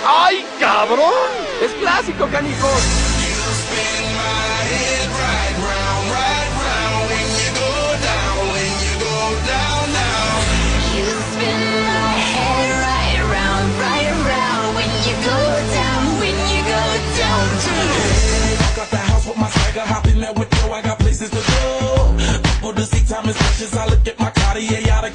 ¡Ay, cabrón! Es clásico, canijos. I got places to go. People to see time is precious. I look at my Cartier out of